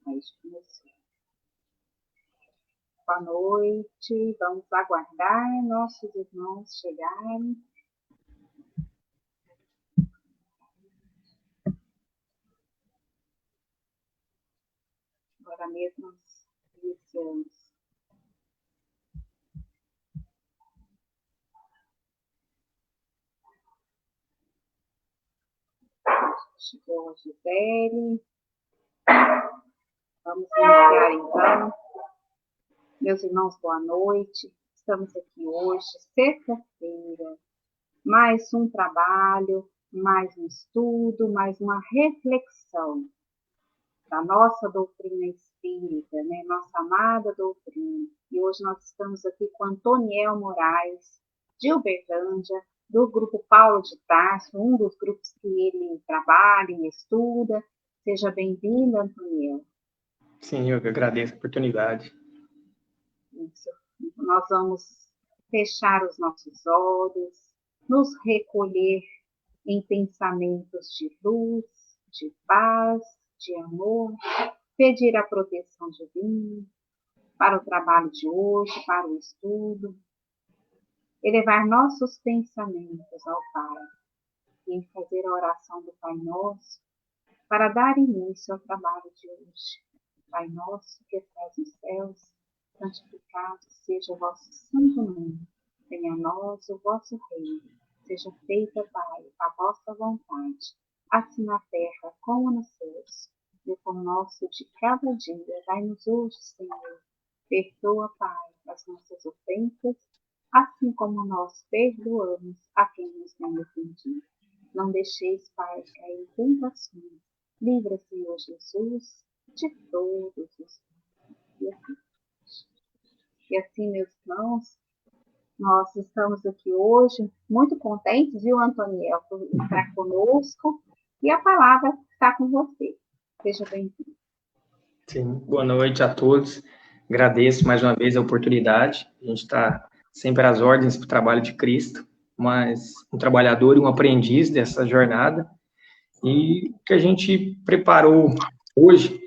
Mas começou. Boa noite, vamos aguardar nossos irmãos chegarem. Agora mesmo nós iniciamos. Chegou a Gisele. Vamos iniciar então. Meus irmãos, boa noite. Estamos aqui hoje, sexta-feira. Mais um trabalho, mais um estudo, mais uma reflexão da nossa doutrina espírita, né? Nossa amada doutrina. E hoje nós estamos aqui com Antoniel Moraes, de Uberlândia, do grupo Paulo de Tarso, um dos grupos que ele trabalha e estuda. Seja bem-vindo, Antoniel. Sim, eu agradeço a oportunidade. Isso. Nós vamos fechar os nossos olhos, nos recolher em pensamentos de luz, de paz, de amor, pedir a proteção divina para o trabalho de hoje, para o estudo, elevar nossos pensamentos ao Pai e fazer a oração do Pai Nosso para dar início ao trabalho de hoje. Pai nosso que estás nos céus, santificado seja o vosso santo nome. Venha a nós o vosso reino. Seja feita, Pai, a vossa vontade, assim na terra como nos céus. E o pão nosso de cada dia dai-nos hoje, Senhor. Perdoa, Pai, as nossas ofensas, assim como nós perdoamos a quem nos tem ofendido. Não deixeis, Pai, cair em tentações. Livra, Senhor Jesus, de todos os males. E assim, meus irmãos, nós estamos aqui hoje muito contentes, viu, Antoniel, por estar conosco, e a palavra está com você. Seja bem-vindo. Sim, boa noite a todos. Agradeço mais uma vez a oportunidade. A gente está sempre às ordens para o trabalho de Cristo, mas um trabalhador e um aprendiz dessa jornada. E o que a gente preparou hoje,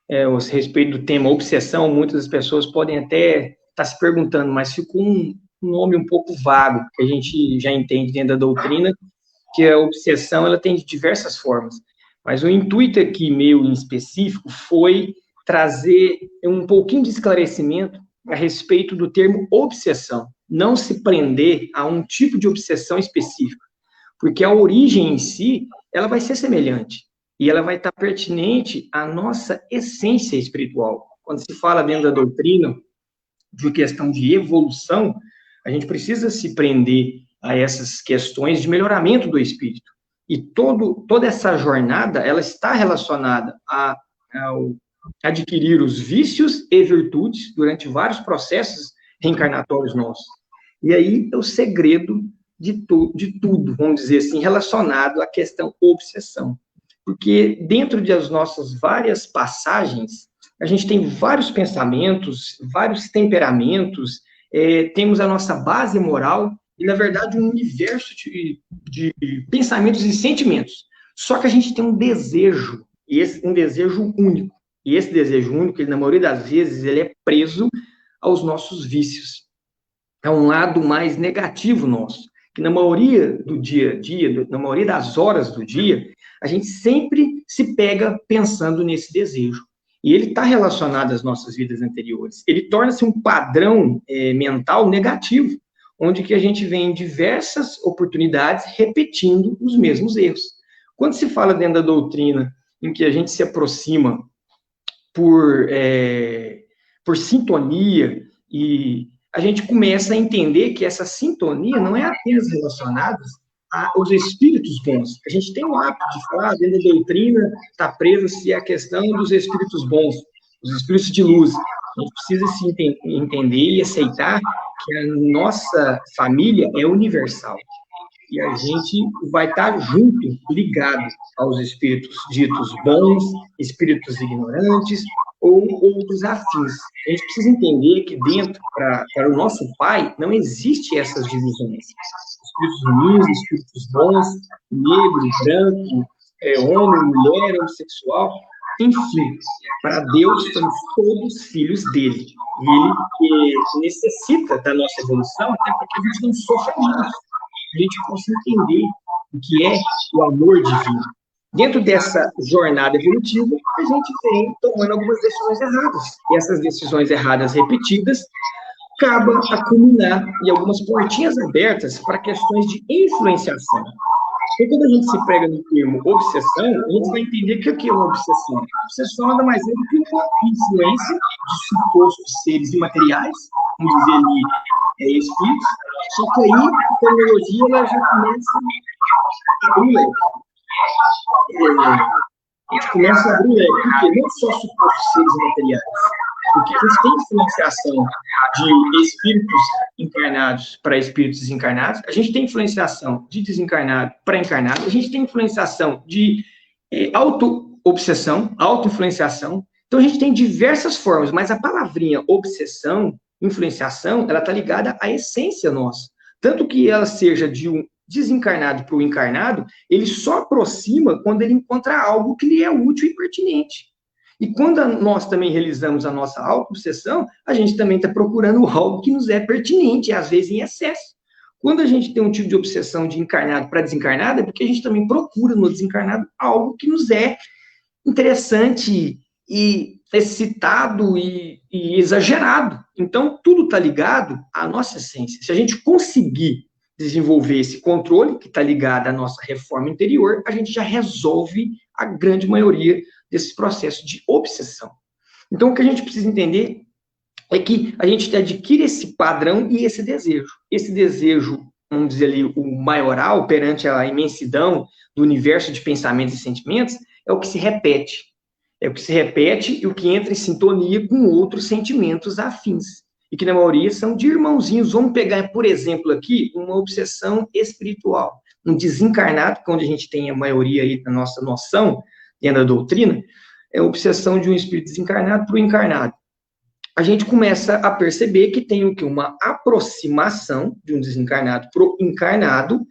a respeito do tema obsessão, muitas das pessoas podem até estar se perguntando, mas ficou um nome um pouco vago, que a gente já entende dentro da doutrina, que a obsessão ela tem diversas formas. Mas o intuito aqui, meu em específico, foi trazer um pouquinho de esclarecimento a respeito do termo obsessão. Não se prender a um tipo de obsessão específica, porque a origem em si, ela vai ser semelhante, e ela vai estar pertinente à nossa essência espiritual. Quando se fala dentro da doutrina de questão de evolução, a gente precisa se prender a essas questões de melhoramento do espírito. E toda essa jornada, ela está relacionada ao adquirir os vícios e virtudes durante vários processos reencarnatórios nossos. E aí é o segredo de tudo, vamos dizer assim, relacionado à questão obsessão. Porque dentro das nossas várias passagens, a gente tem vários pensamentos, vários temperamentos, temos a nossa base moral e, na verdade, um universo de pensamentos e sentimentos. Só que a gente tem um desejo, um desejo único. E esse desejo único, ele, na maioria das vezes, ele é preso aos nossos vícios. É um lado mais negativo nosso, que na maioria do dia a dia, na maioria das horas do dia, a gente sempre se pega pensando nesse desejo. E ele está relacionado às nossas vidas anteriores. Ele torna-se um padrão mental negativo, onde que a gente vê em diversas oportunidades repetindo os mesmos erros. Quando se fala dentro da doutrina em que a gente se aproxima por sintonia, e a gente começa a entender que essa sintonia não é apenas relacionada aos espíritos bons. A gente tem o hábito de falar, dentro da doutrina, está preso-se a questão dos espíritos bons, os espíritos de luz. A gente precisa se entender e aceitar que a nossa família é universal. E a gente vai estar junto, ligado aos espíritos ditos bons, espíritos ignorantes ou outros afins. A gente precisa entender que dentro, para o nosso Pai, não existe essas divisões. Espíritos ruins, espíritos bons, negro, branco, homem, mulher, homossexual. enfim, para Deus somos todos filhos dele. E ele necessita da nossa evolução, até porque a gente não sofre menos. A gente possa entender o que é o amor divino. Dentro dessa jornada evolutiva, a gente vem tomando algumas decisões erradas. E essas decisões erradas repetidas acabam a culminar em algumas portinhas abertas para questões de influenciação. Então, quando a gente se pega no termo obsessão, a gente vai entender que o que é uma obsessão? Obsessão nada mais é do que uma influência de supostos seres imateriais, vamos dizer ali, espíritos, só que aí a tecnologia ela já começa a abrir leque. A gente começa a abrir leque, porque não só supostos seres imateriais, porque a gente tem influenciação de espíritos encarnados para espíritos desencarnados, a gente tem influenciação de desencarnado para encarnado, a gente tem influenciação de auto-obsessão, auto-influenciação. Então, a gente tem diversas formas, mas a palavrinha obsessão, influenciação, ela está ligada à essência nossa. Tanto que ela seja de um desencarnado para o encarnado, ele só aproxima quando ele encontra algo que lhe é útil e pertinente. E quando nós também realizamos a nossa auto-obsessão, a gente também está procurando algo que nos é pertinente, às vezes em excesso. Quando a gente tem um tipo de obsessão de encarnado para desencarnado, é porque a gente também procura no desencarnado algo que nos é interessante e excitado e exagerado. Então, tudo está ligado à nossa essência. Se a gente conseguir desenvolver esse controle, que está ligado à nossa reforma interior, a gente já resolve a grande maioria desse processo de obsessão. Então, o que a gente precisa entender é que a gente adquire esse padrão e esse desejo. Esse desejo, vamos dizer ali, o maioral, perante a imensidão do universo de pensamentos e sentimentos, é o que se repete. É o que se repete e o que entra em sintonia com outros sentimentos afins. E que, na maioria, são de irmãozinhos. Vamos pegar, por exemplo, aqui, uma obsessão espiritual. Um desencarnado, que é onde a gente tem a maioria aí da nossa noção, dentro da doutrina, é a obsessão de um espírito desencarnado para o encarnado. A gente começa a perceber que tem o que? Uma aproximação de um desencarnado para o encarnado.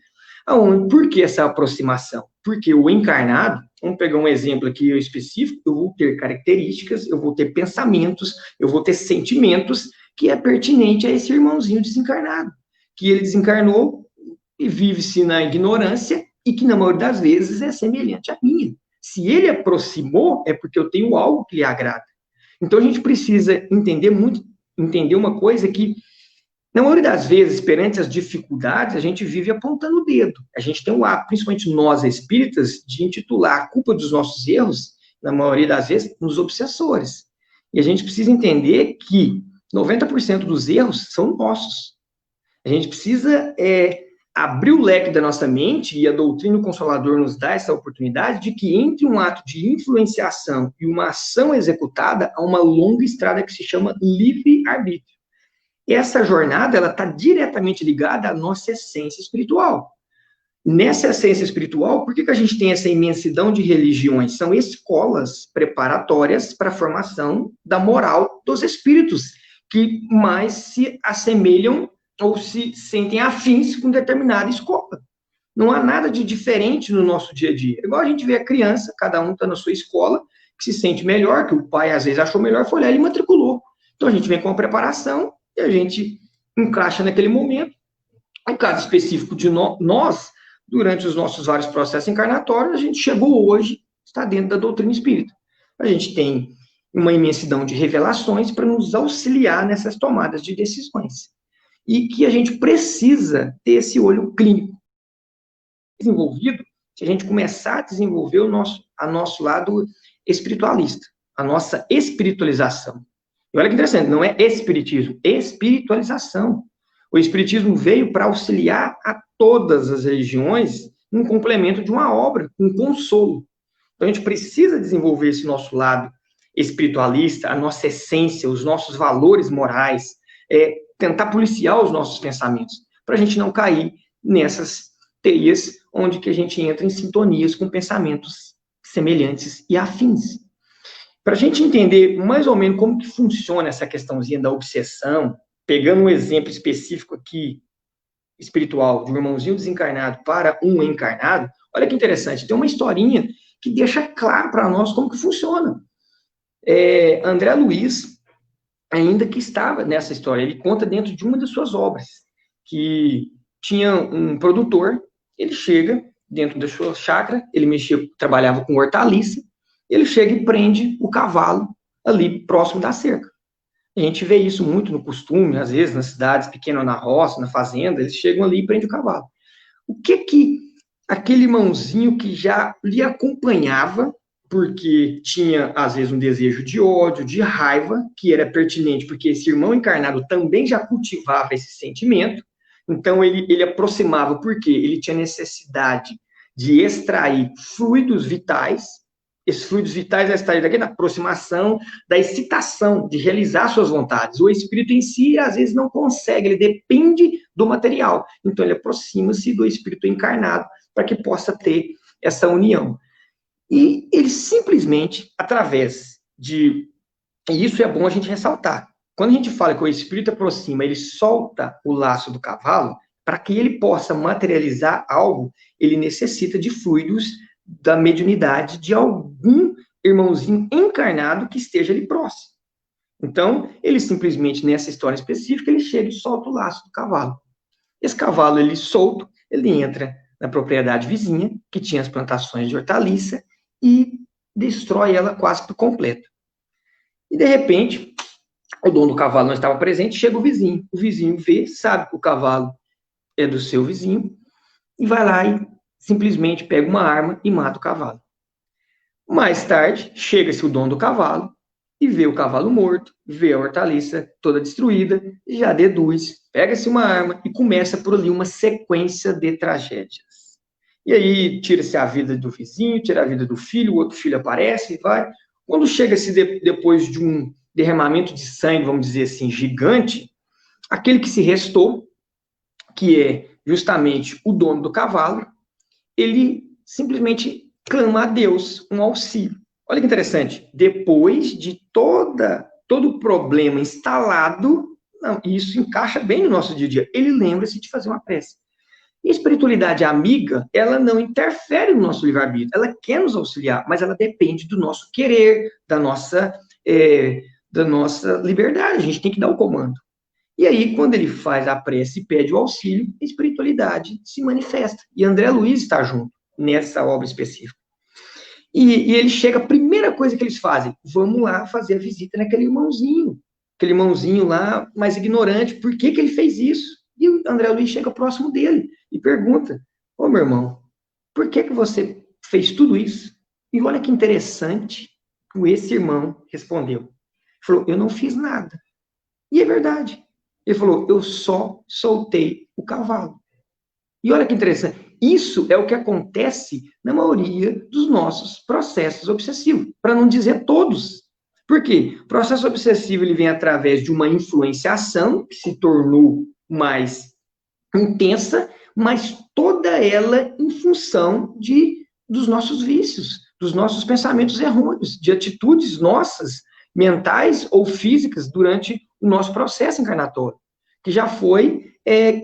Por que essa aproximação? Porque o encarnado, vamos pegar um exemplo aqui específico, eu vou ter características, eu vou ter pensamentos, eu vou ter sentimentos que é pertinente a esse irmãozinho desencarnado, que ele desencarnou e vive-se na ignorância e que, na maioria das vezes, é semelhante à minha. Se ele aproximou, é porque eu tenho algo que lhe agrada. Então, a gente precisa entender uma coisa que, na maioria das vezes, perante as dificuldades, a gente vive apontando o dedo. A gente tem o hábito, principalmente nós espíritas, de intitular a culpa dos nossos erros, na maioria das vezes, nos obsessores. E a gente precisa entender que 90% dos erros são nossos. A gente precisa abrir o leque da nossa mente, e a doutrina do Consolador nos dá essa oportunidade de que entre um ato de influenciação e uma ação executada, há uma longa estrada que se chama livre-arbítrio. Essa jornada, ela está diretamente ligada à nossa essência espiritual. Nessa essência espiritual, por que a gente tem essa imensidão de religiões? São escolas preparatórias para a formação da moral dos espíritos, que mais se assemelham ou se sentem afins com determinada escola. Não há nada de diferente no nosso dia a dia. Igual a gente vê a criança, cada um está na sua escola, que se sente melhor, que o pai às vezes achou melhor, foi lá e matriculou. Então a gente vem com a preparação e a gente encaixa naquele momento. No caso específico de nós, durante os nossos vários processos encarnatórios, a gente chegou hoje, está dentro da doutrina espírita. A gente tem uma imensidão de revelações para nos auxiliar nessas tomadas de decisões. E que a gente precisa ter esse olho clínico desenvolvido se a gente começar a desenvolver a nosso lado espiritualista, a nossa espiritualização. E olha que interessante, não é espiritismo, é espiritualização. O espiritismo veio para auxiliar a todas as religiões um complemento de uma obra, um consolo. Então a gente precisa desenvolver esse nosso lado espiritualista, a nossa essência, os nossos valores morais, tentar policiar os nossos pensamentos, para a gente não cair nessas teias onde que a gente entra em sintonias com pensamentos semelhantes e afins. Para a gente entender mais ou menos como que funciona essa questãozinha da obsessão, pegando um exemplo específico aqui, espiritual, de um irmãozinho desencarnado para um encarnado, olha que interessante, tem uma historinha que deixa claro para nós como que funciona. André Luiz, ainda que estava nessa história, ele conta dentro de uma das suas obras, que tinha um produtor, ele chega dentro da sua chácara, ele trabalhava com hortaliça, ele chega e prende o cavalo ali próximo da cerca. A gente vê isso muito no costume, às vezes nas cidades pequenas, na roça, na fazenda, eles chegam ali e prendem o cavalo. O que aquele irmãozinho que já lhe acompanhava, porque tinha, às vezes, um desejo de ódio, de raiva, que era pertinente, porque esse irmão encarnado também já cultivava esse sentimento, então ele aproximava, porque ele tinha necessidade de extrair fluidos vitais. Esses fluidos vitais estão aqui na aproximação, da excitação, de realizar suas vontades. O espírito em si, às vezes, não consegue, ele depende do material. Então, ele aproxima-se do espírito encarnado para que possa ter essa união. E ele simplesmente, através de... E isso é bom a gente ressaltar. Quando a gente fala que o espírito aproxima, ele solta o laço do cavalo, para que ele possa materializar algo, ele necessita de fluidos da mediunidade de algum irmãozinho encarnado que esteja ali próximo. Então, ele simplesmente, nessa história específica, ele chega e solta o laço do cavalo. Esse cavalo, ele solto, ele entra na propriedade vizinha, que tinha as plantações de hortaliça, e destrói ela quase por completo. E, de repente, o dono do cavalo não estava presente, chega o vizinho vê, sabe que o cavalo é do seu vizinho, e vai lá e simplesmente pega uma arma e mata o cavalo. Mais tarde, chega-se o dono do cavalo e vê o cavalo morto, vê a hortaliça toda destruída, e já deduz, pega-se uma arma e começa por ali uma sequência de tragédias. E aí tira-se a vida do vizinho, tira a vida do filho, o outro filho aparece e vai. Quando chega-se depois de um derramamento de sangue, vamos dizer assim, gigante, aquele que se restou, que é justamente o dono do cavalo, ele simplesmente clama a Deus um auxílio. Olha que interessante. Depois de todo o problema instalado, isso encaixa bem no nosso dia a dia. Ele lembra-se de fazer uma prece. E a espiritualidade amiga, ela não interfere no nosso livre-arbítrio. Ela quer nos auxiliar, mas ela depende do nosso querer, da nossa liberdade. A gente tem que dar o comando. E aí, quando ele faz a prece e pede o auxílio, a espiritualidade se manifesta. E André Luiz está junto nessa obra específica. E ele chega, a primeira coisa que eles fazem, vamos lá fazer a visita naquele irmãozinho lá, mais ignorante, por que ele fez isso? E o André Luiz chega próximo dele e pergunta, ô meu irmão, por que você fez tudo isso? E olha que interessante, esse irmão respondeu. Ele falou, eu não fiz nada. E é verdade. Ele falou, eu só soltei o cavalo. E olha que interessante, isso é o que acontece na maioria dos nossos processos obsessivos, para não dizer todos. Por quê? O processo obsessivo ele vem através de uma influenciação que se tornou mais intensa, mas toda ela em função dos nossos vícios, dos nossos pensamentos errôneos, de atitudes nossas, mentais ou físicas, durante o nosso processo encarnatório, que já foi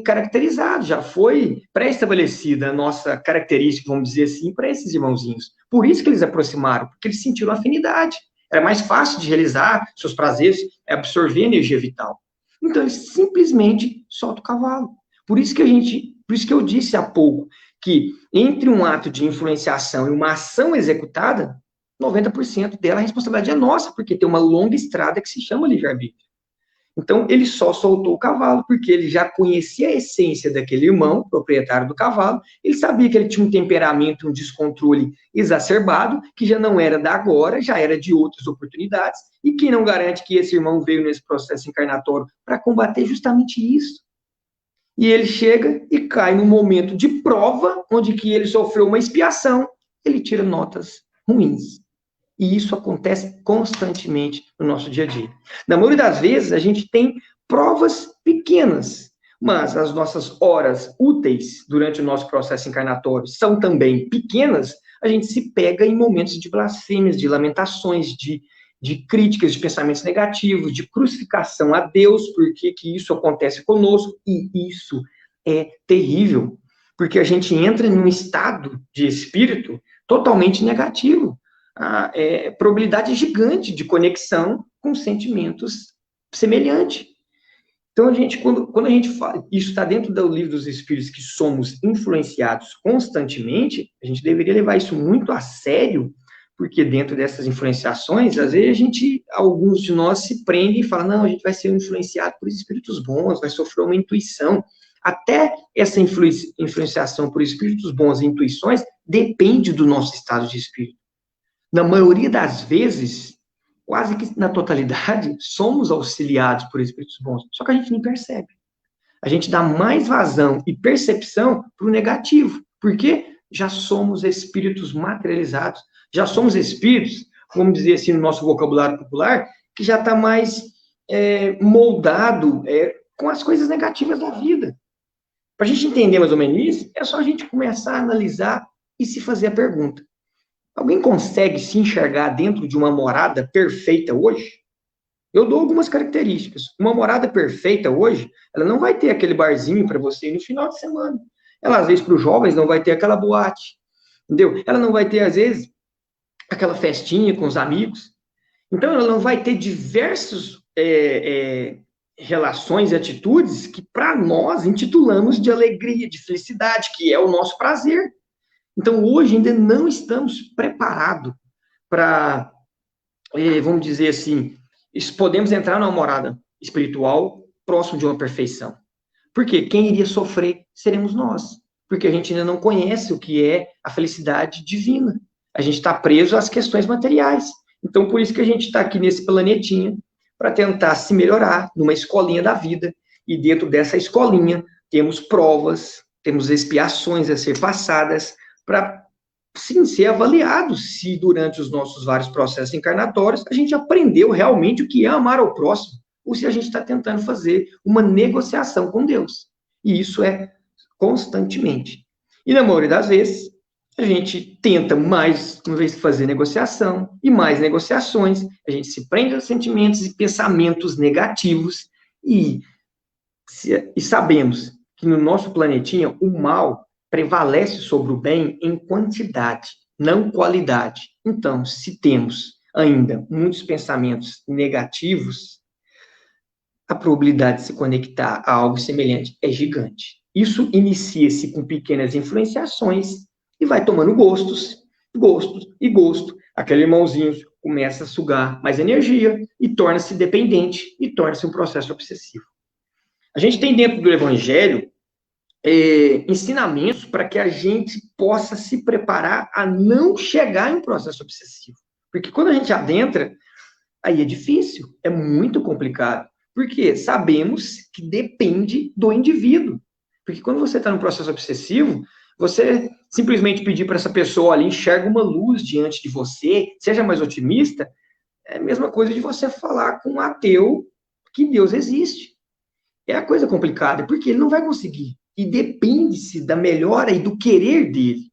caracterizado, já foi pré-estabelecida a nossa característica, vamos dizer assim, para esses irmãozinhos. Por isso que eles aproximaram, porque eles sentiram afinidade. Era mais fácil de realizar seus prazeres, absorver energia vital. Então, eles simplesmente soltam o cavalo. Por isso que eu disse há pouco, que entre um ato de influenciação e uma ação executada, 90% dela a responsabilidade é nossa, porque tem uma longa estrada que se chama livre-arbítrio. Então, ele só soltou o cavalo, porque ele já conhecia a essência daquele irmão, proprietário do cavalo, ele sabia que ele tinha um temperamento, um descontrole exacerbado, que já não era da agora, já era de outras oportunidades, e quem não garante que esse irmão veio nesse processo encarnatório para combater justamente isso? E ele chega e cai num momento de prova, onde que ele sofreu uma expiação, ele tira notas ruins. E isso acontece constantemente no nosso dia a dia. Na maioria das vezes, a gente tem provas pequenas, mas as nossas horas úteis durante o nosso processo encarnatório são também pequenas, a gente se pega em momentos de blasfêmias, de lamentações, de críticas, de pensamentos negativos, de crucificação a Deus, porque que isso acontece conosco, e isso é terrível, porque a gente entra num estado de espírito totalmente negativo. A probabilidade gigante de conexão com sentimentos semelhantes. Então, quando a gente fala, isso está dentro do livro dos Espíritos, que somos influenciados constantemente, a gente deveria levar isso muito a sério, porque dentro dessas influenciações, às vezes alguns de nós se prendem e falam, não, a gente vai ser influenciado por espíritos bons, vai sofrer uma intuição. Até essa influenciação por espíritos bons e intuições depende do nosso estado de espírito. Na maioria das vezes, quase que na totalidade, somos auxiliados por espíritos bons, só que a gente nem percebe. A gente dá mais vazão e percepção para o negativo, porque já somos espíritos materializados, já somos espíritos, vamos dizer assim, no nosso vocabulário popular, que já está mais moldado com as coisas negativas da vida. Para a gente entender mais ou menos isso, é só a gente começar a analisar e se fazer a pergunta. Alguém consegue se enxergar dentro de uma morada perfeita hoje? Eu dou algumas características. Uma morada perfeita hoje, ela não vai ter aquele barzinho para você ir no final de semana. Ela, às vezes, para os jovens, não vai ter aquela boate. Entendeu? Ela não vai ter, às vezes, aquela festinha com os amigos. Então, ela não vai ter diversas relações e atitudes que, para nós, intitulamos de alegria, de felicidade, que é o nosso prazer. Então, hoje ainda não estamos preparados para, vamos dizer assim, podemos entrar numa morada espiritual próximo de uma perfeição. Porque quem iria sofrer seremos nós. Porque a gente ainda não conhece o que é a felicidade divina. A gente está preso às questões materiais. Então, por isso que a gente está aqui nesse planetinha, para tentar se melhorar numa escolinha da vida. E dentro dessa escolinha, temos provas, temos expiações a ser passadas, para, sim, ser avaliado se durante os nossos vários processos encarnatórios a gente aprendeu realmente o que é amar ao próximo, ou se a gente está tentando fazer uma negociação com Deus. E isso é constantemente. E na maioria das vezes, a gente tenta mais, uma vez fazer negociação, e mais negociações, a gente se prende aos sentimentos e pensamentos negativos, e sabemos que no nosso planetinha o mal prevalece sobre o bem em quantidade, não qualidade. Então, se temos ainda muitos pensamentos negativos, a probabilidade de se conectar a algo semelhante é gigante. Isso inicia-se com pequenas influenciações e vai tomando gostos, e gosto. Aquele irmãozinho começa a sugar mais energia e torna-se dependente e torna-se um processo obsessivo. A gente tem dentro do Evangelho ensinamentos para que a gente possa se preparar a não chegar em um processo obsessivo. Porque quando a gente adentra, aí é difícil, é muito complicado. Porque sabemos que depende do indivíduo. Porque quando você está num processo obsessivo, você simplesmente pedir para essa pessoa ali, enxerga uma luz diante de você, seja mais otimista, é a mesma coisa de você falar com um ateu que Deus existe. É a coisa complicada, porque ele não vai conseguir. E depende-se da melhora e do querer dele.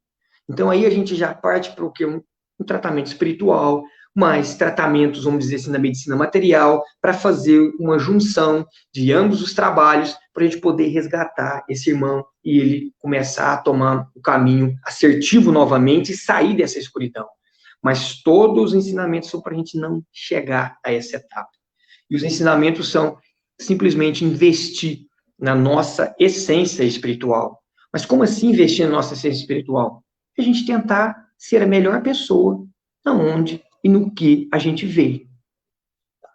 Então, aí a gente já parte para o quê? Um tratamento espiritual, mais tratamentos, vamos dizer assim, na medicina material, para fazer uma junção de ambos os trabalhos, para a gente poder resgatar esse irmão e ele começar a tomar o caminho assertivo novamente e sair dessa escuridão. Mas todos os ensinamentos são para a gente não chegar a essa etapa. E os ensinamentos são simplesmente investir na nossa essência espiritual. Mas como assim investir na nossa essência espiritual? A gente tentar ser a melhor pessoa aonde e no que a gente veio.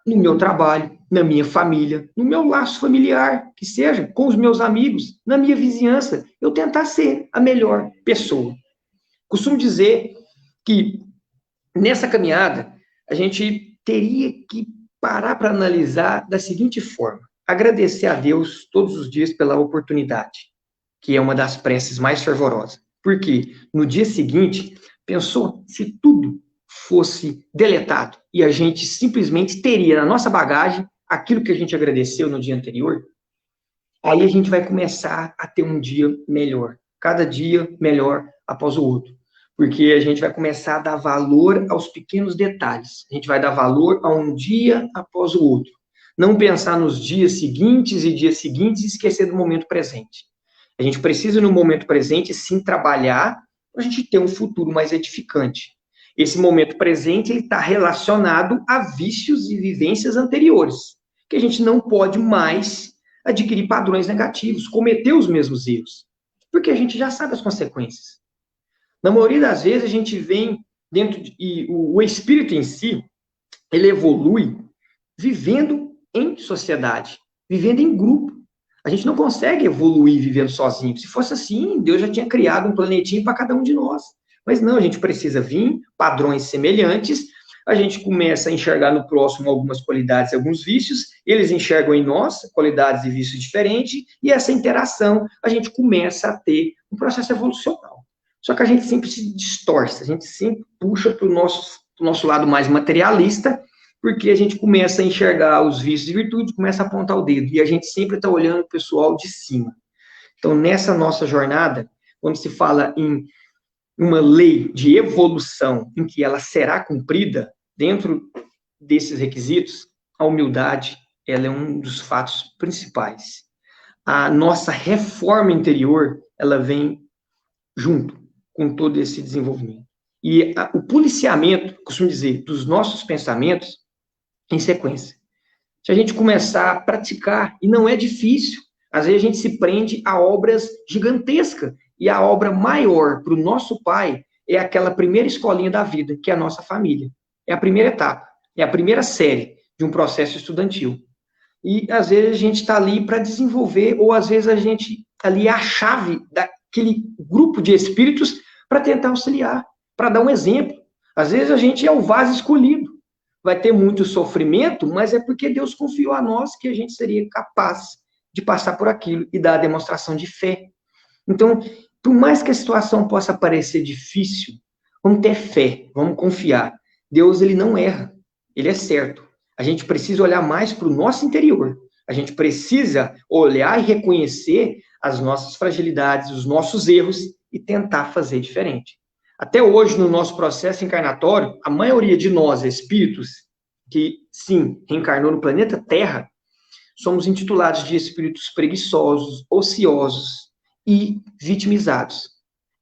No meu trabalho, na minha família, no meu laço familiar, que seja, com os meus amigos, na minha vizinhança, eu tentar ser a melhor pessoa. Costumo dizer que nessa caminhada a gente teria que parar para analisar da seguinte forma: agradecer a Deus todos os dias pela oportunidade, que é uma das preces mais fervorosas. Porque no dia seguinte, pensou se tudo fosse deletado e a gente simplesmente teria na nossa bagagem aquilo que a gente agradeceu no dia anterior? Aí a gente vai começar a ter um dia melhor, cada dia melhor após o outro. Porque a gente vai começar a dar valor aos pequenos detalhes. A gente vai dar valor a um dia após o outro. Não pensar nos dias seguintes e esquecer do momento presente. A gente precisa, no momento presente, sim, trabalhar a gente ter um futuro mais edificante. Esse momento presente ele está relacionado a vícios e vivências anteriores, que a gente não pode mais adquirir padrões negativos, cometer os mesmos erros, porque a gente já sabe as consequências. Na maioria das vezes, a gente vem e o espírito em si, ele evolui vivendo em sociedade, vivendo em grupo. A gente não consegue evoluir vivendo sozinho. Se fosse assim, Deus já tinha criado um planetinho para cada um de nós. Mas não, a gente precisa vir, padrões semelhantes, a gente começa a enxergar no próximo algumas qualidades e alguns vícios, eles enxergam em nós qualidades e vícios diferentes, e essa interação a gente começa a ter um processo evolucional. Só que a gente sempre se distorce, a gente sempre puxa para o nosso lado mais materialista, porque a gente começa a enxergar os vícios e virtudes, começa a apontar o dedo, e a gente sempre está olhando o pessoal de cima. Então, nessa nossa jornada, quando se fala em uma lei de evolução em que ela será cumprida, dentro desses requisitos, a humildade, ela é um dos fatos principais. A nossa reforma interior, ela vem junto com todo esse desenvolvimento. E o policiamento, costumo dizer, dos nossos pensamentos, em sequência. Se a gente começar a praticar, e não é difícil, às vezes a gente se prende a obras gigantescas, e a obra maior para o nosso pai é aquela primeira escolinha da vida, que é a nossa família. É a primeira etapa, é a primeira série de um processo estudantil. E às vezes a gente está ali para desenvolver, ou às vezes a gente ali é a chave daquele grupo de espíritos para tentar auxiliar, para dar um exemplo. Às vezes a gente é o vaso escolhido. Vai ter muito sofrimento, mas é porque Deus confiou a nós que a gente seria capaz de passar por aquilo e dar a demonstração de fé. Então, por mais que a situação possa parecer difícil, vamos ter fé, vamos confiar. Deus, ele não erra, ele é certo. A gente precisa olhar mais para o nosso interior. A gente precisa olhar e reconhecer as nossas fragilidades, os nossos erros e tentar fazer diferente. Até hoje, no nosso processo encarnatório, a maioria de nós, espíritos, que, sim, reencarnou no planeta Terra, somos intitulados de espíritos preguiçosos, ociosos e vitimizados.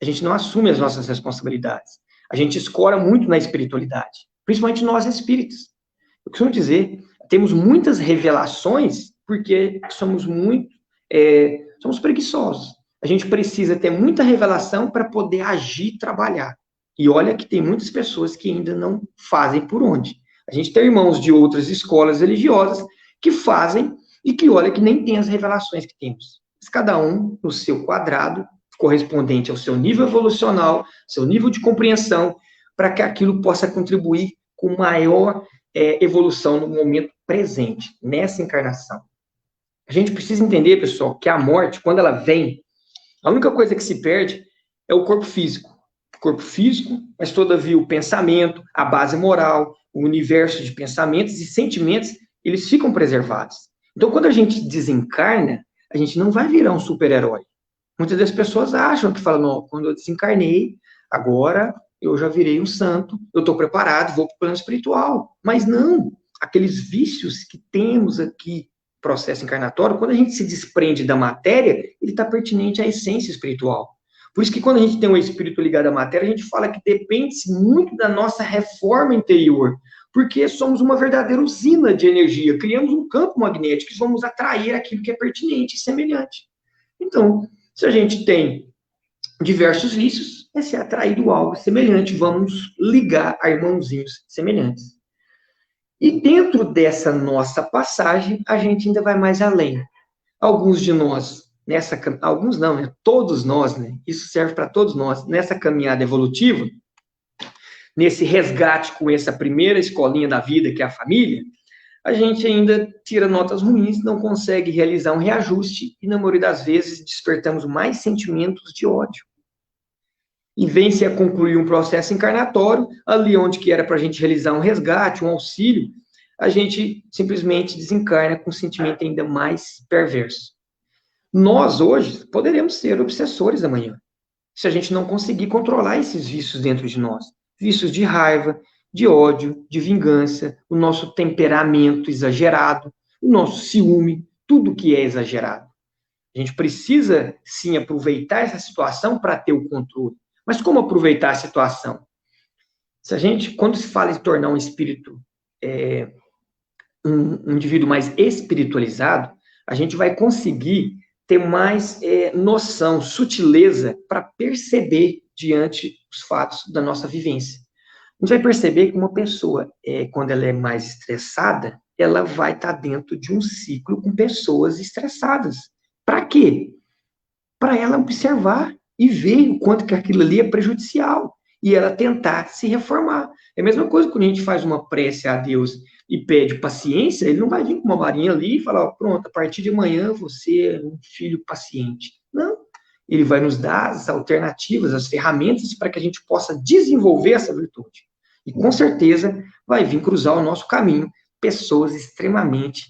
A gente não assume as nossas responsabilidades. A gente escora muito na espiritualidade, principalmente nós espíritos. Eu costumo dizer, temos muitas revelações porque somos preguiçosos. A gente precisa ter muita revelação para poder agir e trabalhar. E olha que tem muitas pessoas que ainda não fazem por onde. A gente tem irmãos de outras escolas religiosas que fazem e que olha que nem tem as revelações que temos. Mas cada um no seu quadrado, correspondente ao seu nível evolucional, seu nível de compreensão, para que aquilo possa contribuir com maior evolução no momento presente, nessa encarnação. A gente precisa entender, pessoal, que a morte, quando ela vem, a única coisa que se perde é o corpo físico. O corpo físico, mas todavia o pensamento, a base moral, o universo de pensamentos e sentimentos, eles ficam preservados. Então, quando a gente desencarna, a gente não vai virar um super-herói. Muitas das pessoas acham que falam, não, quando eu desencarnei, agora eu já virei um santo, eu estou preparado, vou para o plano espiritual. Mas não, aqueles vícios que temos aqui, processo encarnatório, quando a gente se desprende da matéria, ele está pertinente à essência espiritual. Por isso que quando a gente tem um espírito ligado à matéria, a gente fala que depende muito da nossa reforma interior, porque somos uma verdadeira usina de energia, criamos um campo magnético e vamos atrair aquilo que é pertinente e semelhante. Então, se a gente tem diversos vícios, é ser atraído a algo semelhante, vamos ligar a irmãozinhos semelhantes. E dentro dessa nossa passagem, a gente ainda vai mais além. Alguns de nós, alguns não, né? Todos nós, né? Isso serve para todos nós, nessa caminhada evolutiva, nesse resgate com essa primeira escolinha da vida, que é a família, a gente ainda tira notas ruins, não consegue realizar um reajuste e, na maioria das vezes, despertamos mais sentimentos de ódio. E vem-se a concluir um processo encarnatório, ali onde que era para a gente realizar um resgate, um auxílio, a gente simplesmente desencarna com um sentimento ainda mais perverso. Nós, hoje, poderemos ser obsessores amanhã, se a gente não conseguir controlar esses vícios dentro de nós. Vícios de raiva, de ódio, de vingança, o nosso temperamento exagerado, o nosso ciúme, tudo que é exagerado. A gente precisa, sim, aproveitar essa situação para ter o controle. Mas como aproveitar a situação? Se a gente, quando se fala em tornar um espírito, um indivíduo mais espiritualizado, a gente vai conseguir ter mais noção, sutileza para perceber diante dos fatos da nossa vivência. A gente vai perceber que uma pessoa, quando ela é mais estressada, ela vai estar dentro de um ciclo com pessoas estressadas. Para quê? Para ela observar e ver o quanto que aquilo ali é prejudicial e ela tentar se reformar. É a mesma coisa quando a gente faz uma prece a Deus e pede paciência, ele não vai vir com uma varinha ali e falar, pronto, a partir de amanhã você é um filho paciente. Não. Ele vai nos dar as alternativas, as ferramentas para que a gente possa desenvolver essa virtude. E com certeza vai vir cruzar o nosso caminho pessoas extremamente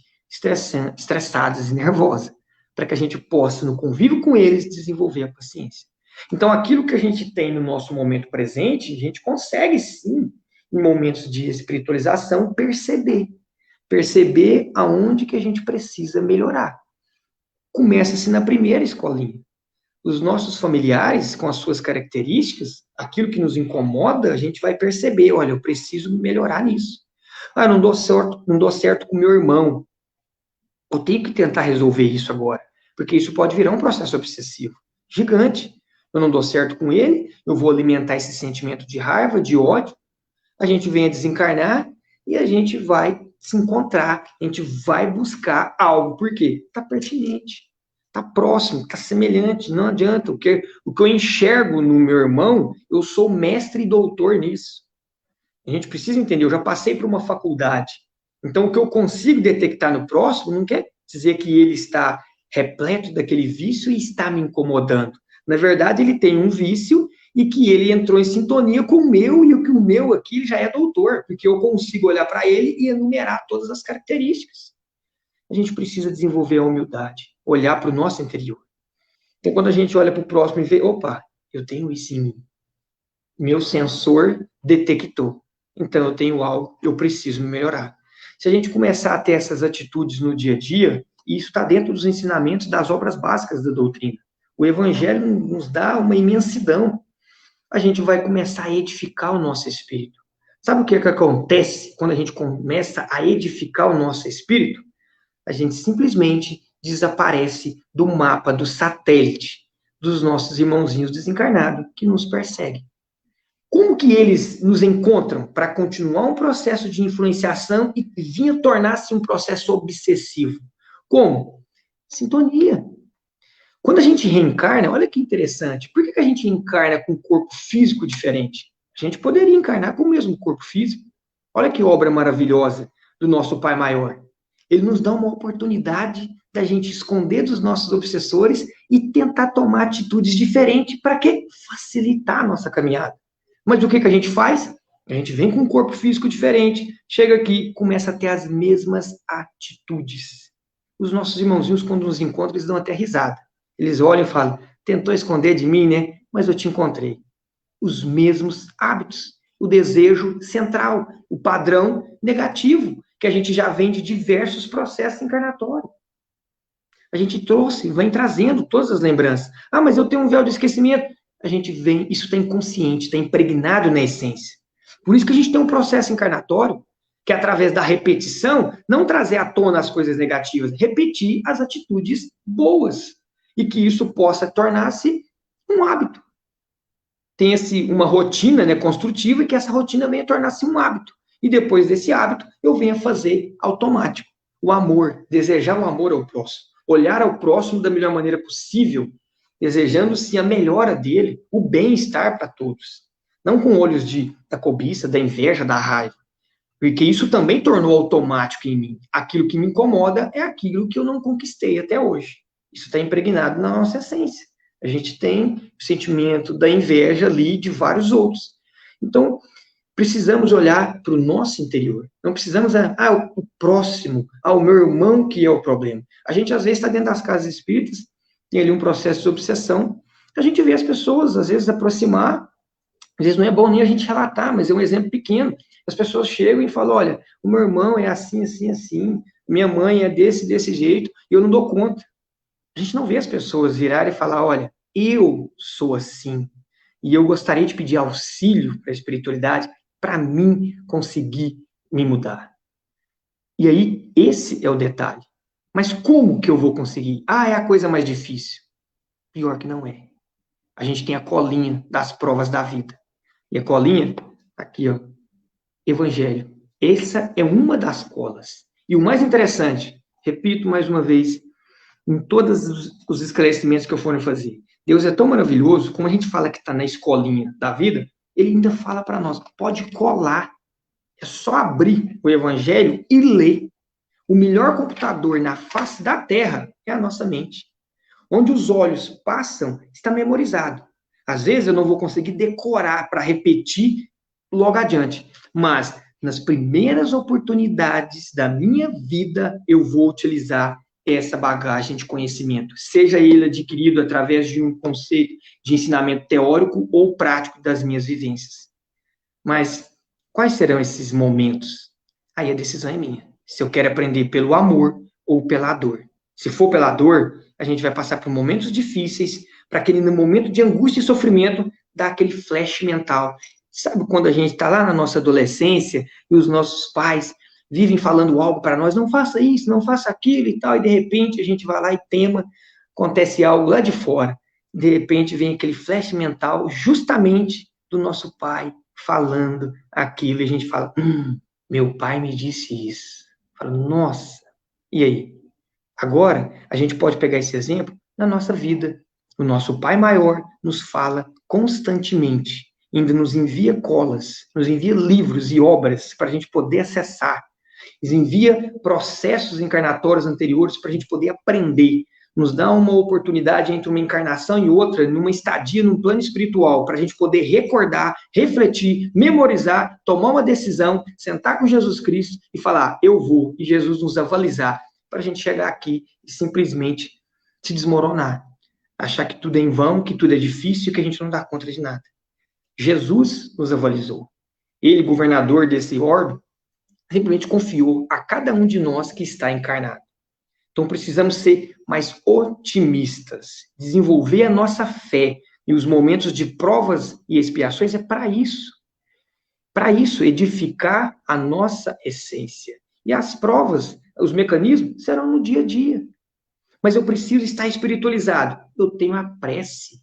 estressadas e nervosas, para que a gente possa, no convívio com eles, desenvolver a paciência. Então, aquilo que a gente tem no nosso momento presente, a gente consegue, sim, em momentos de espiritualização, perceber aonde que a gente precisa melhorar. Começa-se na primeira escolinha. Os nossos familiares, com as suas características, aquilo que nos incomoda, a gente vai perceber, olha, eu preciso melhorar nisso. Ah, não dou certo com meu irmão. Eu tenho que tentar resolver isso agora, porque isso pode virar um processo obsessivo, gigante. Eu não dou certo com ele, eu vou alimentar esse sentimento de raiva, de ódio, a gente vem a desencarnar e a gente vai se encontrar, a gente vai buscar algo, por quê? Está pertinente, está próximo, está semelhante, não adianta, o que eu enxergo no meu irmão, eu sou mestre e doutor nisso. A gente precisa entender, eu já passei por uma faculdade, então o que eu consigo detectar no próximo não quer dizer que ele está repleto daquele vício e está me incomodando. Na verdade, ele tem um vício e que ele entrou em sintonia com o meu, e o que o meu aqui já é doutor, porque eu consigo olhar para ele e enumerar todas as características. A gente precisa desenvolver a humildade, olhar para o nosso interior. Então, quando a gente olha para o próximo e vê, opa, eu tenho isso em mim. Meu sensor detectou. Então, eu tenho algo, eu preciso me melhorar. Se a gente começar a ter essas atitudes no dia a dia, e isso está dentro dos ensinamentos das obras básicas da doutrina. O Evangelho nos dá uma imensidão. A gente vai começar a edificar o nosso espírito. Sabe o que acontece quando a gente começa a edificar o nosso espírito? A gente simplesmente desaparece do mapa, do satélite dos nossos irmãozinhos desencarnados que nos perseguem. Como que eles nos encontram para continuar um processo de influenciação e vir a tornar-se um processo obsessivo? Como? Sintonia. Quando a gente reencarna, olha que interessante, por que a gente encarna com um corpo físico diferente? A gente poderia encarnar com o mesmo corpo físico. Olha que obra maravilhosa do nosso Pai Maior. Ele nos dá uma oportunidade da gente esconder dos nossos obsessores e tentar tomar atitudes diferentes. Para quê? Facilitar a nossa caminhada. Mas o que a gente faz? A gente vem com um corpo físico diferente, chega aqui e começa a ter as mesmas atitudes. Os nossos irmãozinhos, quando nos encontram, eles dão até risada. Eles olham e falam, tentou esconder de mim, né? Mas eu te encontrei. Os mesmos hábitos, o desejo central, o padrão negativo, que a gente já vem de diversos processos encarnatórios. A gente trouxe, vem trazendo todas as lembranças. Ah, mas eu tenho um véu de esquecimento. A gente vem, isso está inconsciente, está impregnado na essência. Por isso que a gente tem um processo encarnatório, que é através da repetição, não trazer à tona as coisas negativas, repetir as atitudes boas. E que isso possa tornar-se um hábito. Tenha-se uma rotina, né, construtiva, e que essa rotina venha tornar-se um hábito. E depois desse hábito, eu venha fazer automático. O amor, desejar o amor ao próximo. Olhar ao próximo da melhor maneira possível, desejando-se a melhora dele, o bem-estar para todos. Não com olhos da cobiça, da inveja, da raiva. Porque isso também tornou automático em mim. Aquilo que me incomoda é aquilo que eu não conquistei até hoje. Isso está impregnado na nossa essência. A gente tem o sentimento da inveja ali de vários outros. Então, precisamos olhar para o nosso interior. Não precisamos, o próximo, o meu irmão que é o problema. A gente, às vezes, está dentro das casas espíritas, tem ali um processo de obsessão. A gente vê as pessoas, às vezes, aproximar. Às vezes, não é bom nem a gente relatar, mas é um exemplo pequeno. As pessoas chegam e falam, olha, o meu irmão é assim, assim, assim. Minha mãe é desse jeito, e eu não dou conta. A gente não vê as pessoas virarem e falar, olha, eu sou assim, E eu gostaria de pedir auxílio para a espiritualidade para mim conseguir me mudar. E aí, esse é o detalhe. Mas como que eu vou conseguir? Ah, é a coisa mais difícil. Pior que não é. A gente tem a colinha das provas da vida. E a colinha, aqui, ó, Evangelho. Essa é uma das colas. E o mais interessante, repito mais uma vez, em todos os esclarecimentos que eu for fazer, Deus é tão maravilhoso, como a gente fala que está na escolinha da vida, ele ainda fala para nós, pode colar. É só abrir o Evangelho e ler. O melhor computador na face da Terra é a nossa mente. Onde os olhos passam, está memorizado. Às vezes eu não vou conseguir decorar para repetir logo adiante, mas nas primeiras oportunidades da minha vida, eu vou utilizar essa bagagem de conhecimento, seja ele adquirido através de um conceito de ensinamento teórico ou prático das minhas vivências. Mas quais serão esses momentos? Aí a decisão é minha. Se eu quero aprender pelo amor ou pela dor. Se for pela dor, a gente vai passar por momentos difíceis, para aquele momento de angústia e sofrimento, dar aquele flash mental. Sabe quando a gente está lá na nossa adolescência e os nossos pais vivem falando algo para nós, não faça isso, não faça aquilo e tal, e de repente a gente vai lá e tema, acontece algo lá de fora. De repente vem aquele flash mental justamente do nosso pai falando aquilo, e a gente fala, meu pai me disse isso. Fala, nossa, e aí? Agora, a gente pode pegar esse exemplo na nossa vida. O nosso Pai Maior nos fala constantemente, ainda nos envia colas, nos envia livros e obras para a gente poder acessar, nos envia processos encarnatórios anteriores para a gente poder aprender, nos dá uma oportunidade entre uma encarnação e outra, numa estadia num plano espiritual, para a gente poder recordar, refletir, memorizar, tomar uma decisão, sentar com Jesus Cristo e falar, eu vou, e Jesus nos avalizar, para a gente chegar aqui e simplesmente se desmoronar. Achar que tudo é em vão, que tudo é difícil e que a gente não dá conta de nada. Jesus nos avalizou. Ele, governador desse orbe, simplesmente confiou a cada um de nós que está encarnado. Então, precisamos ser mais otimistas, desenvolver a nossa fé. E os momentos de provas e expiações é para isso. Para isso, edificar a nossa essência. E as provas, os mecanismos, serão no dia a dia. Mas eu preciso estar espiritualizado. Eu tenho a prece.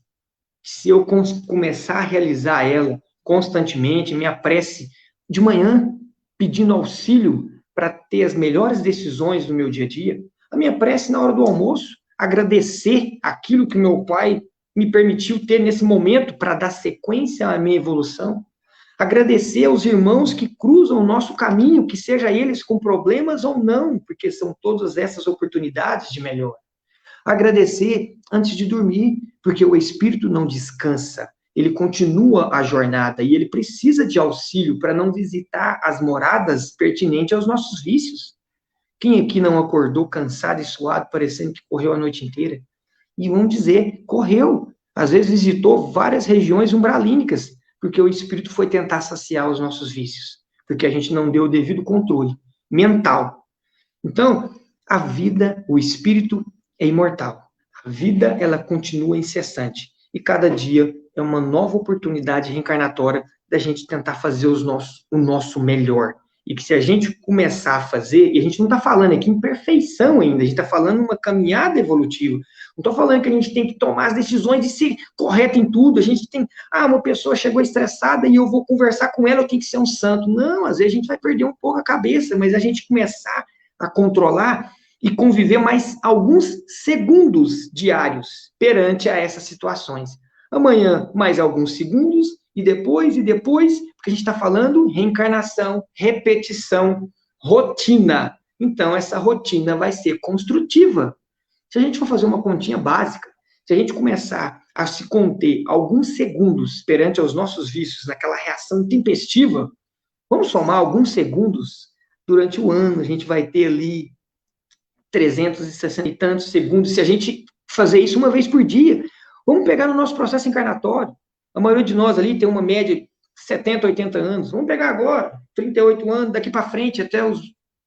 Se eu começar a realizar ela constantemente, minha prece de manhã, pedindo auxílio para ter as melhores decisões no meu dia a dia, a minha prece na hora do almoço, agradecer aquilo que meu pai me permitiu ter nesse momento para dar sequência à minha evolução, agradecer aos irmãos que cruzam o nosso caminho, que seja eles com problemas ou não, porque são todas essas oportunidades de melhor. Agradecer antes de dormir, porque o espírito não descansa, ele continua a jornada e ele precisa de auxílio para não visitar as moradas pertinentes aos nossos vícios. Quem aqui não acordou cansado e suado, parecendo que correu a noite inteira? E vamos dizer, correu. Às vezes visitou várias regiões umbralínicas, porque o espírito foi tentar saciar os nossos vícios, porque a gente não deu o devido controle mental. Então, a vida, o espírito é imortal. A vida, ela continua incessante. E cada dia é uma nova oportunidade reencarnatória da gente tentar fazer o nosso melhor. E que se a gente começar a fazer, e a gente não está falando aqui em perfeição ainda, a gente está falando uma caminhada evolutiva. Não estou falando que a gente tem que tomar as decisões de ser correto em tudo, a gente tem, uma pessoa chegou estressada e eu vou conversar com ela, eu tenho que ser um santo. Não, às vezes a gente vai perder um pouco a cabeça, mas a gente começar a controlar e conviver mais alguns segundos diários perante a essas situações. Amanhã, mais alguns segundos, e depois, porque a gente está falando reencarnação, repetição, rotina. Então, essa rotina vai ser construtiva. Se a gente for fazer uma continha básica, se a gente começar a se conter alguns segundos perante aos nossos vícios, naquela reação tempestiva, vamos somar alguns segundos durante o ano, a gente vai ter ali 360 e tantos segundos, se a gente fazer isso uma vez por dia. Vamos pegar no nosso processo encarnatório. A maioria de nós ali tem uma média de 70, 80 anos. Vamos pegar agora, 38 anos, daqui para frente até os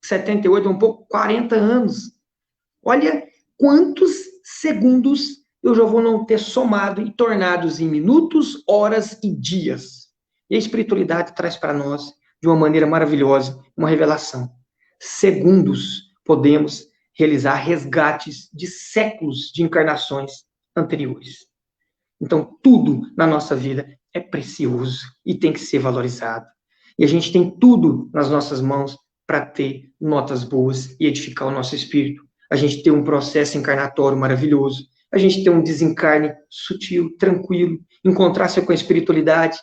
78, um pouco, 40 anos. Olha quantos segundos eu já vou não ter somado e tornados em minutos, horas e dias. E a espiritualidade traz para nós, de uma maneira maravilhosa, uma revelação. Segundos, podemos realizar resgates de séculos de encarnações anteriores. Então, tudo na nossa vida é precioso e tem que ser valorizado. E a gente tem tudo nas nossas mãos para ter notas boas e edificar o nosso espírito. A gente tem um processo encarnatório maravilhoso. A gente tem um desencarne sutil, tranquilo, encontrar-se com a espiritualidade,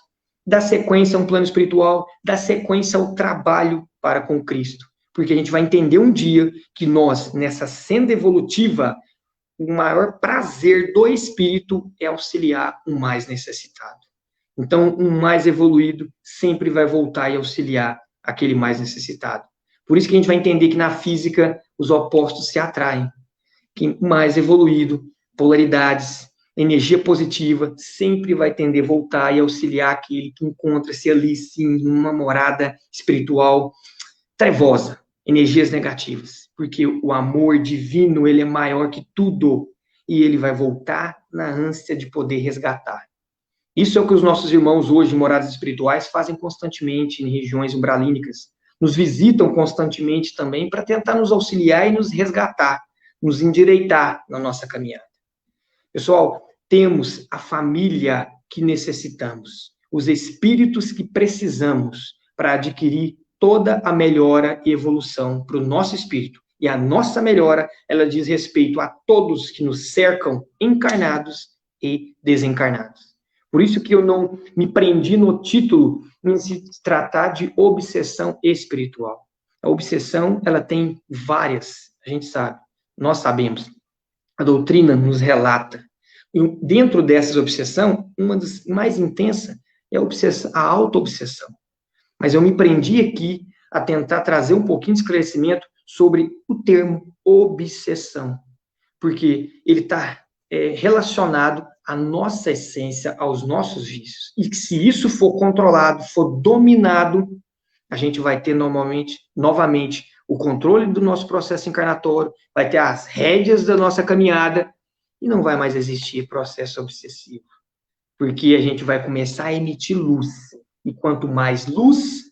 dar sequência a um plano espiritual, dar sequência ao trabalho para com Cristo. Porque a gente vai entender um dia que nós, nessa senda evolutiva, o maior prazer do espírito é auxiliar o mais necessitado. Então, um mais evoluído sempre vai voltar e auxiliar aquele mais necessitado. Por isso que a gente vai entender que na física os opostos se atraem. Que o mais evoluído, polaridades, energia positiva, sempre vai tender a voltar e auxiliar aquele que encontra-se ali, sim, numa morada espiritual trevosa, energias negativas. Porque o amor divino, ele é maior que tudo. E ele vai voltar na ânsia de poder resgatar. Isso é o que os nossos irmãos hoje, em moradas espirituais, fazem constantemente em regiões umbralínicas. Nos visitam constantemente também para tentar nos auxiliar e nos resgatar, nos endireitar na nossa caminhada. Pessoal, temos a família que necessitamos, os espíritos que precisamos para adquirir toda a melhora e evolução para o nosso espírito. E a nossa melhora, ela diz respeito a todos que nos cercam, encarnados e desencarnados. Por isso que eu não me prendi no título em se tratar de obsessão espiritual. A obsessão, ela tem várias, a gente sabe, nós sabemos. A doutrina nos relata. E dentro dessas obsessão, uma das mais intensas é a auto-obsessão. Mas eu me prendi aqui a tentar trazer um pouquinho de esclarecimento sobre o termo obsessão, porque ele está relacionado à nossa essência, aos nossos vícios. E que se isso for controlado, for dominado, a gente vai ter novamente, o controle do nosso processo encarnatório, vai ter as rédeas da nossa caminhada, e não vai mais existir processo obsessivo. Porque a gente vai começar a emitir luz. E quanto mais luz,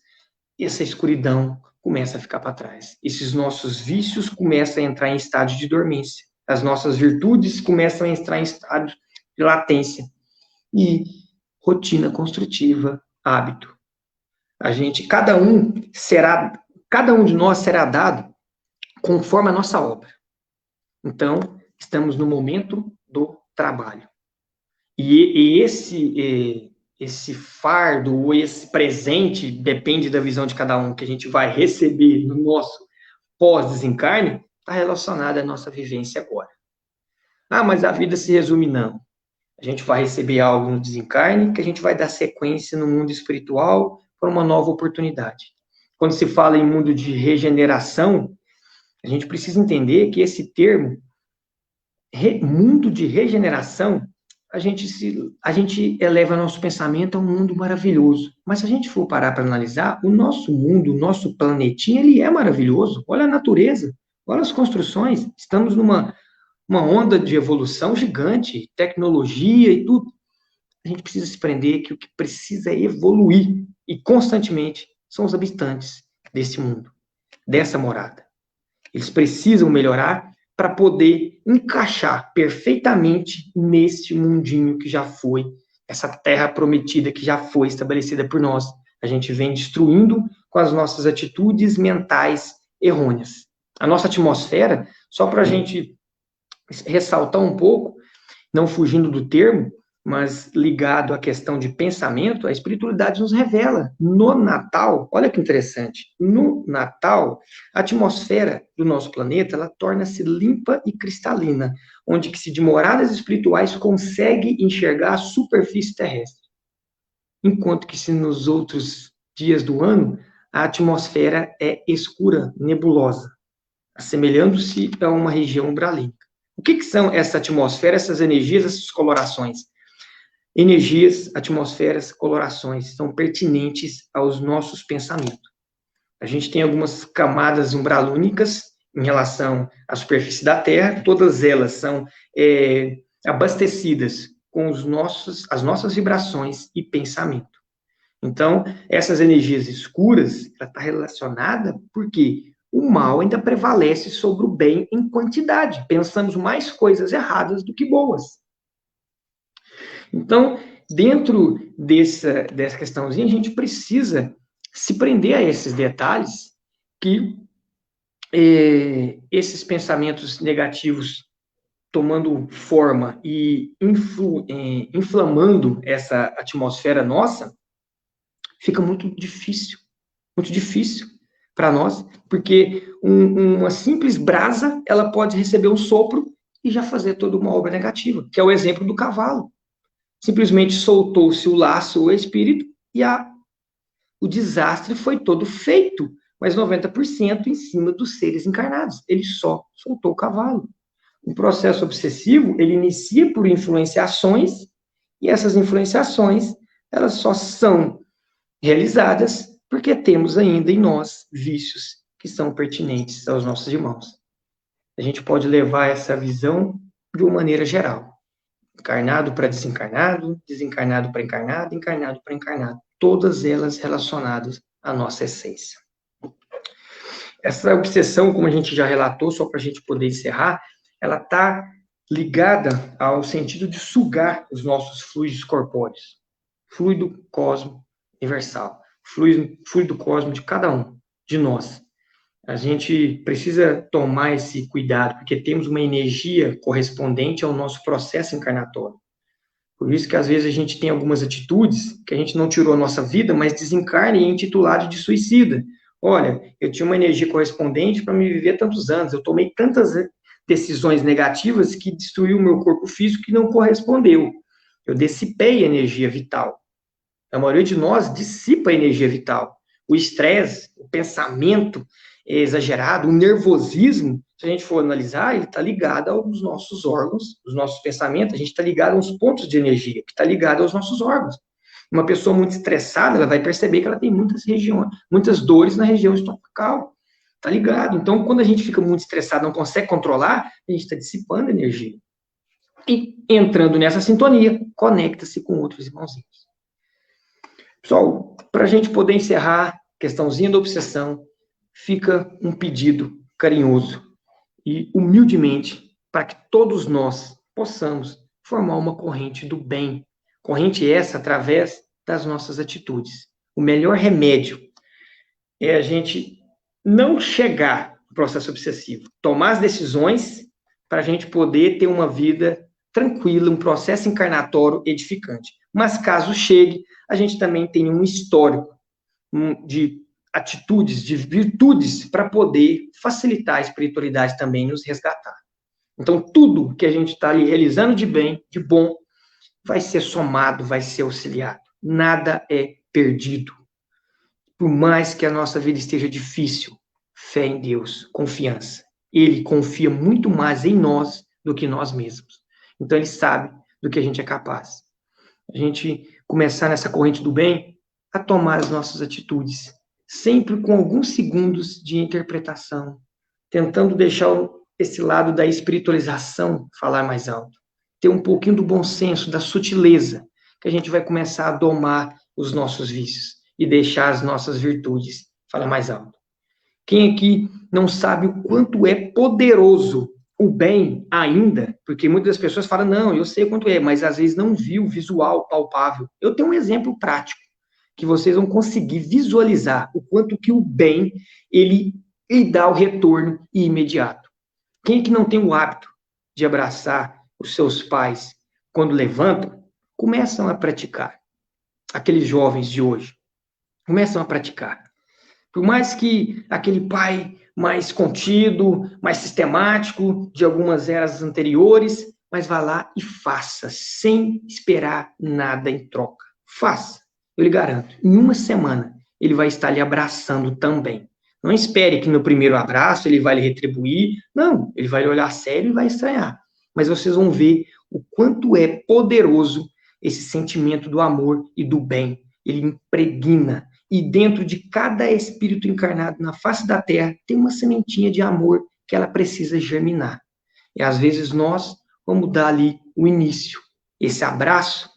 essa escuridão começa a ficar para trás. Esses nossos vícios começam a entrar em estágio de dormência. As nossas virtudes começam a entrar em estágio de latência. E rotina construtiva, hábito. Cada um de nós será dado conforme a nossa obra. Então, estamos no momento do trabalho. E esse fardo, ou esse presente, depende da visão de cada um, que a gente vai receber no nosso pós-desencarne, está relacionado à nossa vivência agora. Ah, mas a vida se resume, não. A gente vai receber algo no desencarne, que a gente vai dar sequência no mundo espiritual para uma nova oportunidade. Quando se fala em mundo de regeneração, a gente precisa entender que esse termo, mundo de regeneração, a gente eleva nosso pensamento a um mundo maravilhoso. Mas se a gente for parar para analisar, o nosso mundo, o nosso planetinha, ele é maravilhoso. Olha a natureza, olha as construções. Estamos numa onda de evolução gigante, tecnologia e tudo. A gente precisa se prender que o que precisa evoluir, e constantemente, são os habitantes desse mundo, dessa morada. Eles precisam melhorar para poder encaixar perfeitamente neste mundinho que já foi, essa terra prometida que já foi estabelecida por nós. A gente vem destruindo com as nossas atitudes mentais errôneas. A nossa atmosfera, só para a gente ressaltar um pouco, não fugindo do termo, mas ligado à questão de pensamento, a espiritualidade nos revela. No Natal, olha que interessante, no Natal, a atmosfera do nosso planeta, ela torna-se limpa e cristalina, onde que se de moradas espirituais consegue enxergar a superfície terrestre. Enquanto que se nos outros dias do ano, a atmosfera é escura, nebulosa, assemelhando-se a uma região umbralínica. O que são essa atmosfera, essas energias, essas colorações? Energias, atmosferas, colorações são pertinentes aos nossos pensamentos. A gente tem algumas camadas umbralúnicas em relação à superfície da Terra, todas elas são abastecidas com as nossas vibrações e pensamento. Então, essas energias escuras, ela está relacionada porque o mal ainda prevalece sobre o bem em quantidade. Pensamos mais coisas erradas do que boas. Então, dentro dessa questãozinha, a gente precisa se prender a esses detalhes que esses pensamentos negativos tomando forma e inflamando essa atmosfera nossa, fica muito difícil para nós, porque uma simples brasa, ela pode receber um sopro e já fazer toda uma obra negativa, que é o exemplo do cavalo. Simplesmente soltou-se o laço, o espírito, e o desastre foi todo feito, mas 90% em cima dos seres encarnados. Ele só soltou o cavalo. O processo obsessivo, ele inicia por influenciações, e essas influenciações, elas só são realizadas porque temos ainda em nós vícios que são pertinentes aos nossos irmãos. A gente pode levar essa visão de uma maneira geral. Encarnado para desencarnado, desencarnado para encarnado, encarnado para encarnado. Todas elas relacionadas à nossa essência. Essa obsessão, como a gente já relatou, só para a gente poder encerrar, ela está ligada ao sentido de sugar os nossos fluidos corpóreos. Fluido cosmo universal. Fluido cosmo de cada um, de nós. A gente precisa tomar esse cuidado, porque temos uma energia correspondente ao nosso processo encarnatório. Por isso que, às vezes, a gente tem algumas atitudes que a gente não tirou a nossa vida, mas desencarna e é intitulado de suicida. Olha, eu tinha uma energia correspondente para me viver tantos anos, eu tomei tantas decisões negativas que destruiu o meu corpo físico que não correspondeu. Eu dissipei a energia vital. A maioria de nós dissipa a energia vital. O estresse, o pensamento exagerado, o nervosismo, se a gente for analisar, ele está ligado aos nossos órgãos, os nossos pensamentos, a gente está ligado aos pontos de energia, que está ligado aos nossos órgãos. Uma pessoa muito estressada, ela vai perceber que ela tem muitas dores na região estomacal. Está ligado? Então, quando a gente fica muito estressado, não consegue controlar, a gente está dissipando energia. E entrando nessa sintonia, conecta-se com outros irmãozinhos. Pessoal, para a gente poder encerrar, questãozinha da obsessão, fica um pedido carinhoso e humildemente para que todos nós possamos formar uma corrente do bem. Corrente essa através das nossas atitudes. O melhor remédio é a gente não chegar no processo obsessivo, tomar as decisões para a gente poder ter uma vida tranquila, um processo encarnatório edificante. Mas caso chegue, a gente também tem um histórico de atitudes, de virtudes para poder facilitar a espiritualidade também nos resgatar. Então, tudo que a gente está ali realizando de bem, de bom, vai ser somado, vai ser auxiliado. Nada é perdido. Por mais que a nossa vida esteja difícil, fé em Deus, confiança. Ele confia muito mais em nós do que nós mesmos. Então, ele sabe do que a gente é capaz. A gente começar nessa corrente do bem a tomar as nossas atitudes, sempre com alguns segundos de interpretação, tentando deixar esse lado da espiritualização falar mais alto, ter um pouquinho do bom senso, da sutileza, que a gente vai começar a domar os nossos vícios e deixar as nossas virtudes falar mais alto. Quem aqui não sabe o quanto é poderoso o bem ainda, porque muitas pessoas falam, não, eu sei o quanto é, mas às vezes não viu o visual palpável. Eu tenho um exemplo prático, que vocês vão conseguir visualizar o quanto que o bem, ele dá o retorno imediato. Quem que não tem o hábito de abraçar os seus pais quando levantam, começam a praticar. Aqueles jovens de hoje, começam a praticar. Por mais que aquele pai mais contido, mais sistemático, de algumas eras anteriores, mas vá lá e faça, sem esperar nada em troca. Faça, eu lhe garanto, em uma semana ele vai estar lhe abraçando também. Não espere que no primeiro abraço ele vai lhe retribuir, não, ele vai lhe olhar sério e vai estranhar. Mas vocês vão ver o quanto é poderoso esse sentimento do amor e do bem. Ele impregna. E dentro de cada espírito encarnado na face da Terra, tem uma sementinha de amor que ela precisa germinar. E às vezes nós vamos dar ali o início. Esse abraço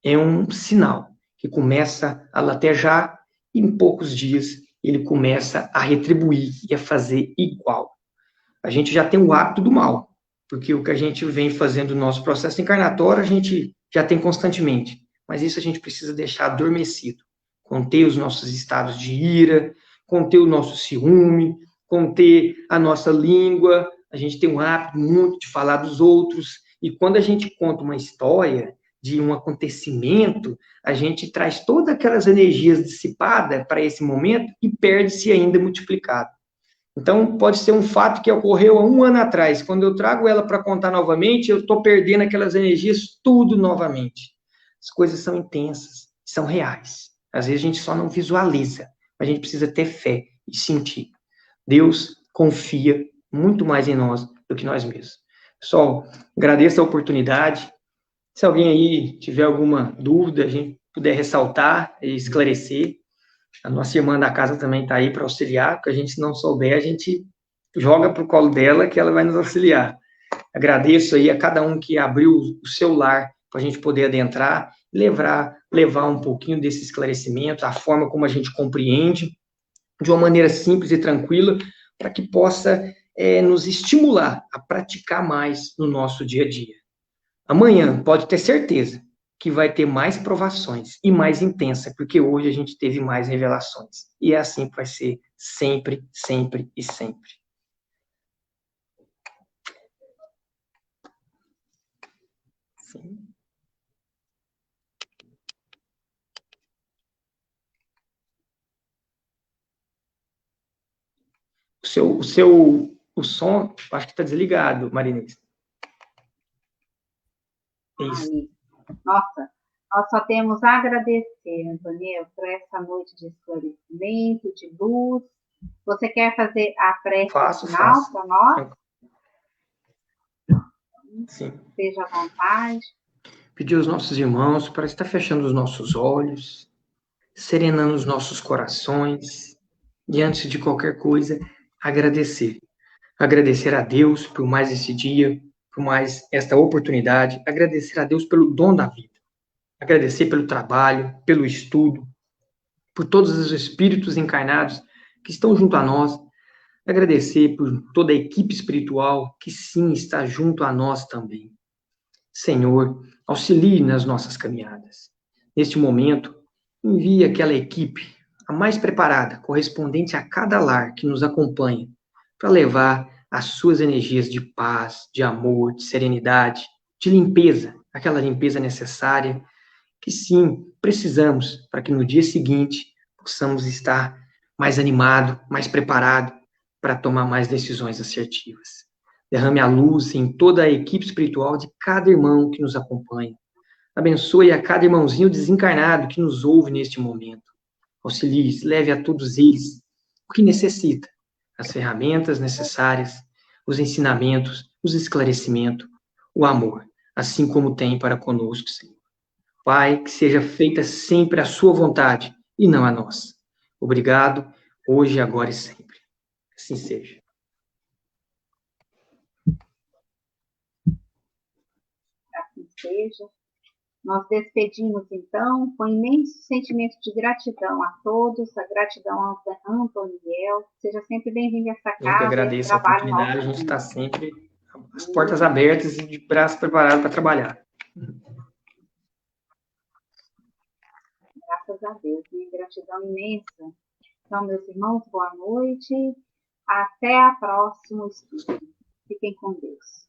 é um sinal que começa a latejar e em poucos dias ele começa a retribuir e a fazer igual. A gente já tem o hábito do mal, porque o que a gente vem fazendo no nosso processo encarnatório, a gente já tem constantemente. Mas isso a gente precisa deixar adormecido. Conter os nossos estados de ira, conter o nosso ciúme, conter a nossa língua. A gente tem um hábito muito de falar dos outros. E quando a gente conta uma história de um acontecimento, a gente traz todas aquelas energias dissipadas para esse momento e perde-se ainda multiplicado. Então, pode ser um fato que ocorreu há um ano atrás. Quando eu trago ela para contar novamente, eu estou perdendo aquelas energias tudo novamente. As coisas são intensas, são reais. Às vezes a gente só não visualiza, mas a gente precisa ter fé e sentir. Deus confia muito mais em nós do que nós mesmos. Pessoal, agradeço a oportunidade. Se alguém aí tiver alguma dúvida, a gente puder ressaltar e esclarecer, a nossa irmã da casa também está aí para auxiliar, porque a gente, se não souber, a gente joga para o colo dela que ela vai nos auxiliar. Agradeço aí a cada um que abriu o seu lar para a gente poder adentrar, levar um pouquinho desse esclarecimento, a forma como a gente compreende, de uma maneira simples e tranquila, para que possa nos estimular a praticar mais no nosso dia a dia. Amanhã, pode ter certeza que vai ter mais provações e mais intensa, porque hoje a gente teve mais revelações. E é assim que vai ser sempre, sempre e sempre. Sim. O som, acho que está desligado, Marinês. Isso. Nossa, nós só temos a agradecer, Antônio, por essa noite de esclarecimento, de luz. Você quer fazer a prece final para nós? Sim. Seja à vontade. Pedir aos nossos irmãos para estar fechando os nossos olhos, serenando os nossos corações, e antes de qualquer coisa, agradecer. Agradecer a Deus por mais esse dia, por mais esta oportunidade, agradecer a Deus pelo dom da vida, agradecer pelo trabalho, pelo estudo, por todos os espíritos encarnados que estão junto a nós, agradecer por toda a equipe espiritual que sim está junto a nós também. Senhor, auxilie nas nossas caminhadas. Neste momento, envie aquela equipe, a mais preparada, correspondente a cada lar que nos acompanha, para levar as suas energias de paz, de amor, de serenidade, de limpeza, aquela limpeza necessária que sim, precisamos para que no dia seguinte possamos estar mais animado, mais preparado para tomar mais decisões assertivas. Derrame a luz em toda a equipe espiritual de cada irmão que nos acompanha. Abençoe a cada irmãozinho desencarnado que nos ouve neste momento. Auxilie, leve a todos eles o que necessita, as ferramentas necessárias, os ensinamentos, os esclarecimentos, o amor, assim como tem para conosco, Senhor. Pai, que seja feita sempre a sua vontade e não a nossa. Obrigado, hoje, agora e sempre. Assim seja. Assim seja. Nós despedimos, então, com imenso sentimento de gratidão a todos, a gratidão ao Antoniel. Seja sempre bem-vindo a essa casa. Eu que agradeço a oportunidade, a gente está sempre as portas abertas e de braços preparados para trabalhar. Graças a Deus, minha gratidão imensa. Então, meus irmãos, boa noite. Até a próxima estudo. Fiquem com Deus.